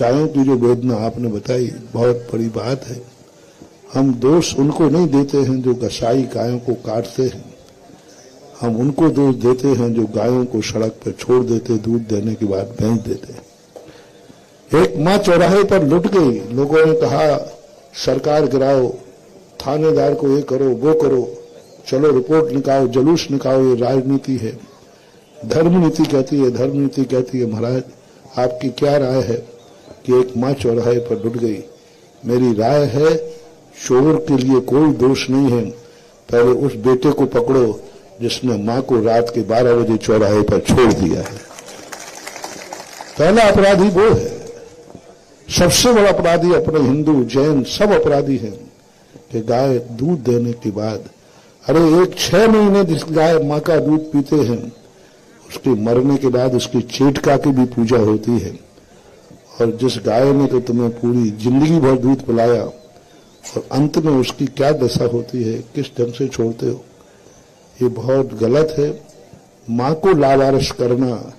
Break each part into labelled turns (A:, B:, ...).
A: गायों की जो वेदना आपने बताई बहुत बड़ी बात है। हम दोष उनको नहीं देते हैं जो कसाई गायों को काटते हैं, हम उनको दोष देते हैं जो गायों को सड़क पर छोड़ देते, दूध देने के बाद बेच देते। एक मां चौराहे पर लुट गई, लोगों ने कहा सरकार गिराओ, थानेदार को ये करो वो करो, चलो रिपोर्ट निकालो, जुलूस निकालो, ये राजनीति है। धर्मनीति कहती है, धर्मनीति कहती है महाराज आपकी क्या राय है कि एक मां चौराहे पर लुट गई। मेरी राय है चोर के लिए कोई दोष नहीं है, पहले उस बेटे को पकड़ो जिसने मां को रात के 12 बजे चौराहे पर छोड़ दिया है। पहला अपराधी वो है। सबसे बड़ा अपराधी अपने हिंदू जैन सब अपराधी हैं कि गाय दूध देने के बाद, अरे एक 6 महीने जिस गाय मां का दूध पीते हैं उसके मरने के बाद उसकी चेटका की भी पूजा होती है। और जिस गाय ने तो तुम्हें पूरी जिंदगी भर दूध पिलाया और अंत में उसकी क्या दशा होती है, किस ढंग से छोड़ते हो, ये बहुत गलत है। मां को लावारिस करना,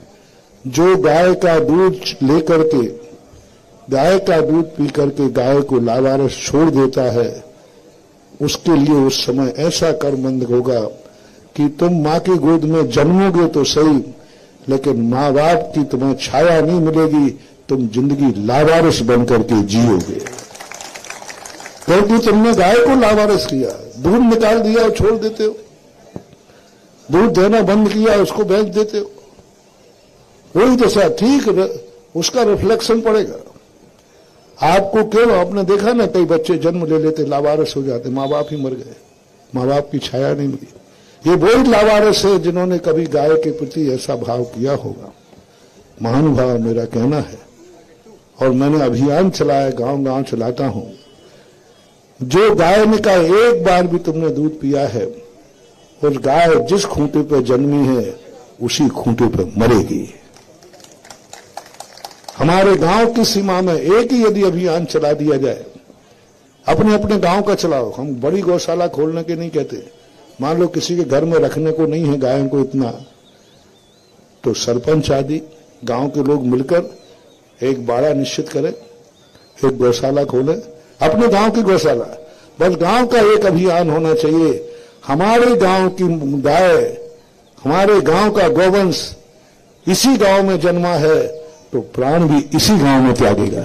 A: जो गाय का दूध लेकर के, गाय का दूध पी करके गाय को लावारिस छोड़ देता है, उसके लिए उस समय ऐसा कर्मबंध होगा कि तुम मां की गोद में जन्मोगे तो सही, लेकिन मां बाप की तुम्हें छाया नहीं मिलेगी, तुम जिंदगी लावारिस बनकर के जियोगे, क्योंकि तुमने गाय को लावारिस किया, दूध निकाल दिया और छोड़ देते हो, दूध देना बंद किया उसको बेच देते हो। वही दशा ठीक उसका रिफ्लेक्शन पड़ेगा आपको। क्यों आपने देखा ना कई बच्चे जन्म ले लेते, लावारिस हो जाते, माँ बाप ही मर गए, माँ बाप की छाया नहीं मिली। ये वही लावारिस है जिन्होंने कभी गाय के प्रति ऐसा भाव किया होगा। महानुभाव मेरा कहना है, और मैंने अभियान चलाया, गांव गांव चलाता हूं, जो गाय ने का एक बार भी तुमने दूध पिया है, उस गाय जिस खूंटे पर जन्मी है उसी खूंटे पर मरेगी। हमारे गांव की सीमा में एक ही यदि अभियान चला दिया जाए, अपने अपने गांव का चलाओ, हम बड़ी गौशाला खोलने के नहीं कहते, मान लो किसी के घर में रखने को नहीं है गायों को इतना, तो सरपंच आदि गांव के लोग मिलकर एक बाड़ा निश्चित करें, एक गौशाला खोलें, अपने गांव की गौशाला। बस गांव का एक अभियान होना चाहिए, हमारे गांव की गाय, हमारे गांव का गौवंश इसी गांव में जन्मा है तो प्राण भी इसी गांव में त्यागेगा।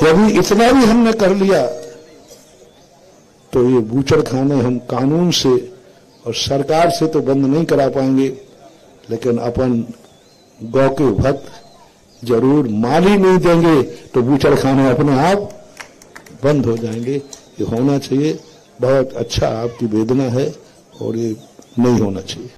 A: यदि इतना भी हमने कर लिया तो ये बूचड़ खाने हम कानून से और सरकार से तो बंद नहीं करा पाएंगे, लेकिन अपन गौ के भक्त जरूर माली नहीं देंगे तो बूचड़ खाने अपने आप बंद हो जाएंगे। ये होना चाहिए। बहुत अच्छा आपकी वेदना है और ये नहीं होना चाहिए।